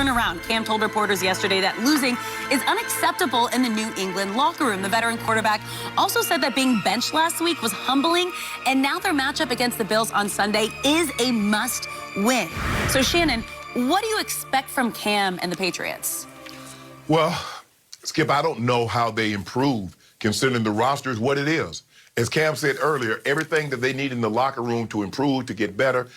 turnaround. Cam told reporters yesterday that losing is unacceptable in the New England locker room. The veteran quarterback also said that being benched last week was humbling, and now their matchup against the Bills on Sunday is a must-win. So, Shannon, what do you expect from Cam and the Patriots? Well, Skip, I don't know how they improve, considering the roster is what it is. As Cam said earlier, everything that they need in the locker room to improve, to get better,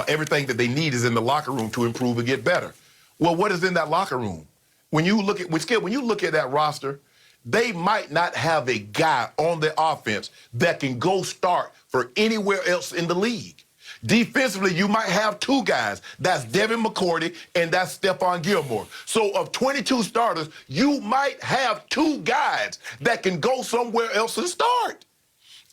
everything that they need is in the locker room to improve and get better. Well, what is in that locker room? When you look at, Skip, when you look at that roster, they might not have a guy on the offense that can go start for anywhere else in the league. Defensively, you might have two guys. That's Devin McCourty and that's Stephon Gilmore. So of 22 starters, you might have two guys that can go somewhere else and start.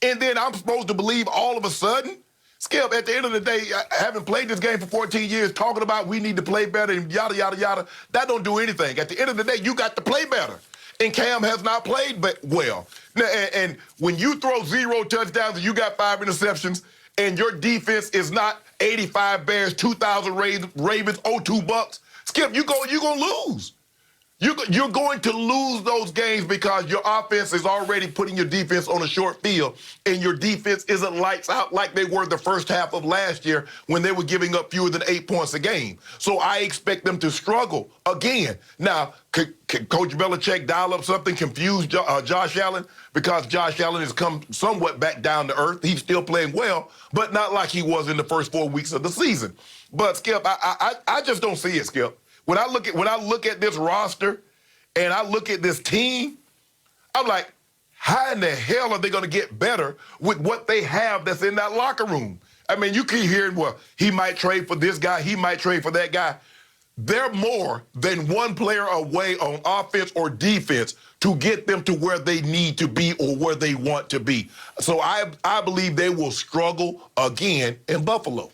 And then I'm supposed to believe all of a sudden, Skip, at the end of the day, having played this game for 14 years, talking about we need to play better and yada, yada, yada, that don't do anything. At the end of the day, you got to play better. And Cam has not played well. And when you throw 0 touchdowns and you got 5 interceptions, and your defense is not 85 Bears, 2,000 Ravens, 02 Bucks, Skip, you're going to lose. You're going to lose those games because your offense is already putting your defense on a short field, and your defense isn't lights out like they were the first half of last year when they were giving up fewer than 8 points a game. So I expect them to struggle again. Now, could Coach Belichick dial up something, confuse Josh Allen? Because Josh Allen has come somewhat back down to earth. He's still playing well, but not like he was in the first 4 weeks of the season. But, Skip, I just don't see it, Skip. When I look at this roster and I look at this team, I'm like, how in the hell are they going to get better with what they have that's in that locker room? I mean, you keep hearing, well, he might trade for this guy, he might trade for that guy. They're more than one player away on offense or defense to get them to where they need to be or where they want to be. So I believe they will struggle again in Buffalo.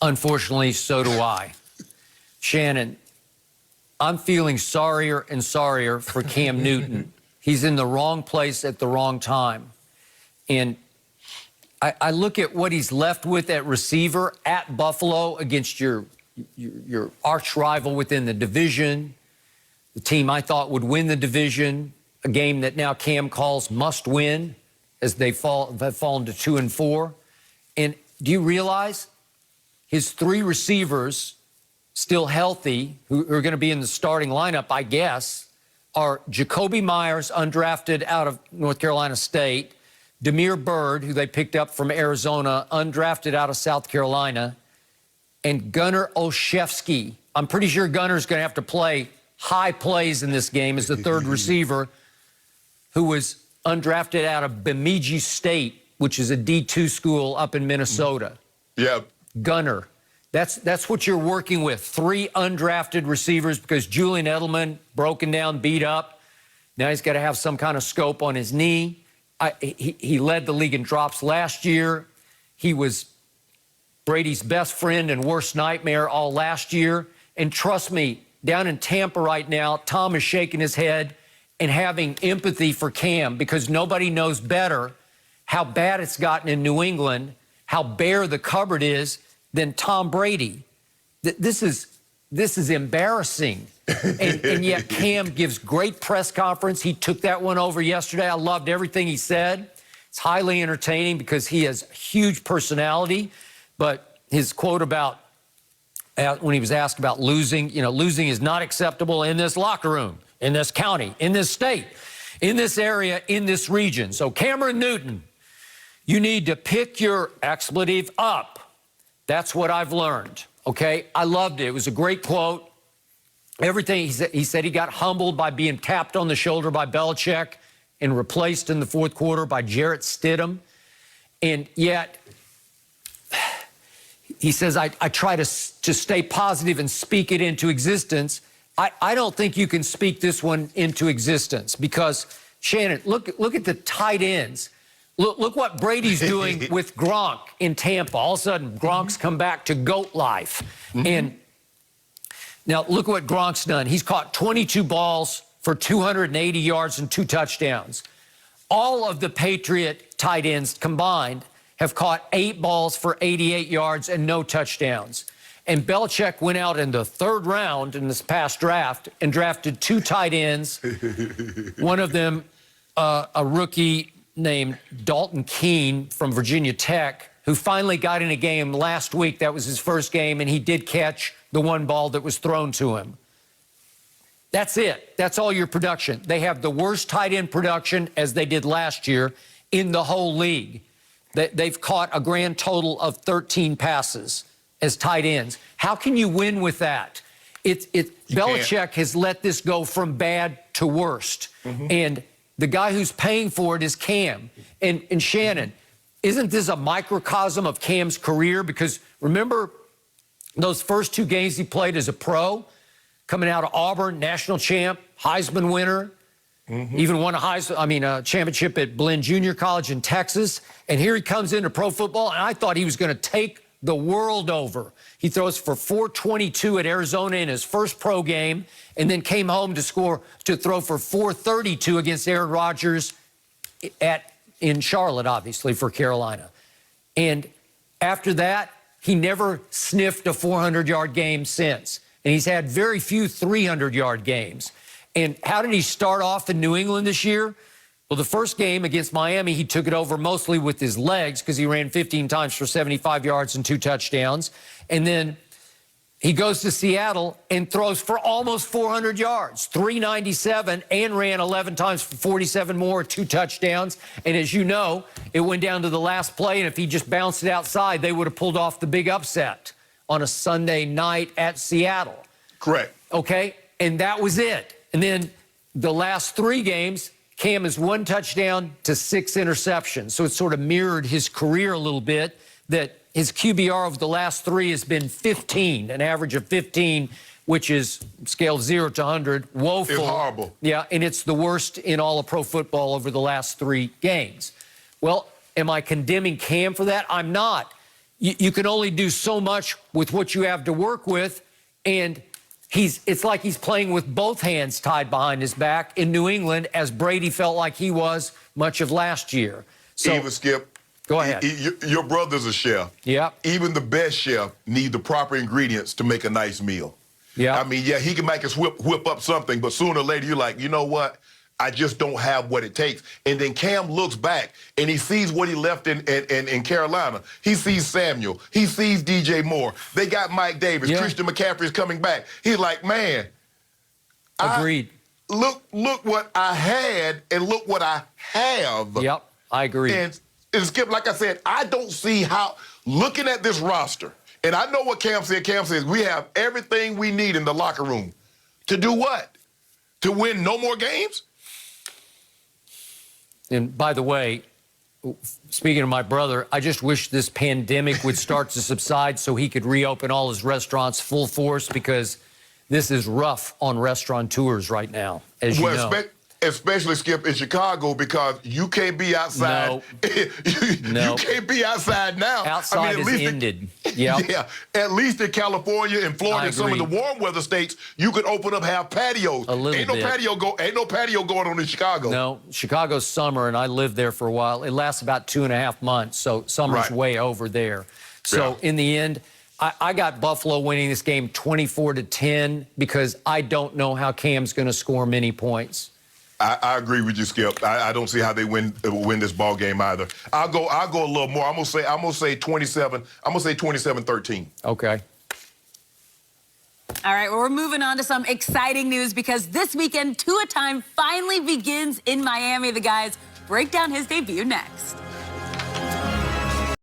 Unfortunately, so do I. Shannon, I'm feeling sorrier and sorrier for Cam Newton. He's in the wrong place at the wrong time. And I look at what he's left with at receiver at Buffalo against your arch rival within the division, the team I thought would win the division, a game that now Cam calls must win as they've fallen to 2-4. And do you realize his 3 receivers still healthy, who are going to be in the starting lineup, I guess, are Jacoby Myers, undrafted out of North Carolina State, Damiere Byrd, who they picked up from Arizona, undrafted out of South Carolina, and Gunnar Olszewski. I'm pretty sure Gunner's going to have to play high plays in this game as the 3rd receiver, who was undrafted out of Bemidji State, which is a D2 school up in Minnesota. Yeah. Gunner. That's what you're working with. 3 undrafted receivers because Julian Edelman, broken down, beat up. Now he's got to have some kind of scope on his knee. He led the league in drops last year. He was Brady's best friend and worst nightmare all last year. And trust me, down in Tampa right now, Tom is shaking his head and having empathy for Cam because nobody knows better how bad it's gotten in New England, how bare the cupboard is, than Tom Brady. This is embarrassing. And yet Cam gives great press conference. He took that one over yesterday. I loved everything he said. It's highly entertaining because he has huge personality. But his quote about when he was asked about losing, losing is not acceptable in this locker room, in this county, in this state, in this area, in this region. So Cameron Newton, you need to pick your expletive up. That's what I've learned, okay? I loved it. It was a great quote. Everything he said he got humbled by being tapped on the shoulder by Belichick and replaced in the 4th quarter by Jarrett Stidham. And yet, he says, I try to stay positive and speak it into existence. I don't think you can speak this one into existence because, Shannon, look at the tight ends. Look what Brady's doing with Gronk in Tampa. All of a sudden, Gronk's come back to GOAT life. And now look what Gronk's done. He's caught 22 balls for 280 yards and 2 touchdowns. All of the Patriot tight ends combined have caught 8 balls for 88 yards and no touchdowns. And Belichick went out in the 3rd round in this past draft and drafted 2 tight ends. One of them, a rookie named Dalton Keene from Virginia Tech, who finally got in a game last week. That was his first game, and he did catch the one ball that was thrown to him. That's it. That's all your production. They have the worst tight end production, as they did last year, in the whole league. They've caught a grand total of 13 passes as tight ends. How can you win with that? Belichick has let this go from bad to worst. And the guy who's paying for it is Cam. And Shannon, isn't this a microcosm of Cam's career? Because remember those first 2 games he played as a pro, coming out of Auburn, national champ, Heisman winner, even won a championship at Blinn Junior College in Texas. And here he comes into pro football, and I thought he was going to take the world over. He throws for 422 at Arizona in his first pro game, and then came home to throw for 432 against Aaron Rodgers in Charlotte, obviously, for Carolina. And after that, he never sniffed a 400-yard game since. And he's had very few 300-yard games. And how did he start off in New England this year? Well, the first game against Miami, he took it over mostly with his legs because he ran 15 times for 75 yards and 2 touchdowns. And then he goes to Seattle and throws for almost 400 yards, 397, and ran 11 times for 47 more, 2 touchdowns. And as you know, it went down to the last play, and if he just bounced it outside, they would have pulled off the big upset on a Sunday night at Seattle. Correct. Okay, and that was it. And then the last 3 games, Cam has 1 touchdown to 6 interceptions. So it sort of mirrored his career a little bit, that his QBR of the last 3 has been 15, an average of 15, which is scale 0 to 100, woeful. It's horrible. Yeah, and it's the worst in all of pro football over the last 3 games. Well, am I condemning Cam for that? I'm not. You can only do so much with what you have to work with, and it's like he's playing with both hands tied behind his back in New England, as Brady felt like he was much of last year. So, Even Skip, go ahead. Your brother's a chef. Yeah. Even the best chef need the proper ingredients to make a nice meal. Yeah. I mean, yeah, he can make us whip up something, but sooner or later you're like, you know what? I just don't have what it takes. And then Cam looks back and he sees what he left in Carolina. He sees Samuel. He sees DJ Moore. They got Mike Davis. Yeah. Christian McCaffrey's coming back. He's like, man. Agreed. Look what I had and look what I have. Yep, I agree. And Skip, like I said, I don't see how, looking at this roster, and I know what Cam said. Cam says we have everything we need in the locker room. To do what? To win no more games? And by the way, speaking of my brother, I just wish this pandemic would start to subside so he could reopen all his restaurants full force, because this is rough on restaurateurs right now, as you know. Especially, Skip, in Chicago, because you can't be outside. No. You can't be outside now. Outside is ended. Yep. Yeah. At least in California and Florida and some of the warm weather states, you could open up, have patios. A little ain't no bit. Ain't no patio going on in Chicago. No, Chicago's summer, and I lived there for a while. It lasts about 2.5 months, so summer's way over there. So in the end, I got Buffalo winning this game 24-10 because I don't know how Cam's going to score many points. I agree with you, Skip. I don't see how they win this ball game either. I'll go a little more. I'm gonna say 27. I'm gonna say 27-13. Okay. All right, well, we're moving on to some exciting news, because this weekend, Tua time finally begins in Miami. The guys break down his debut next.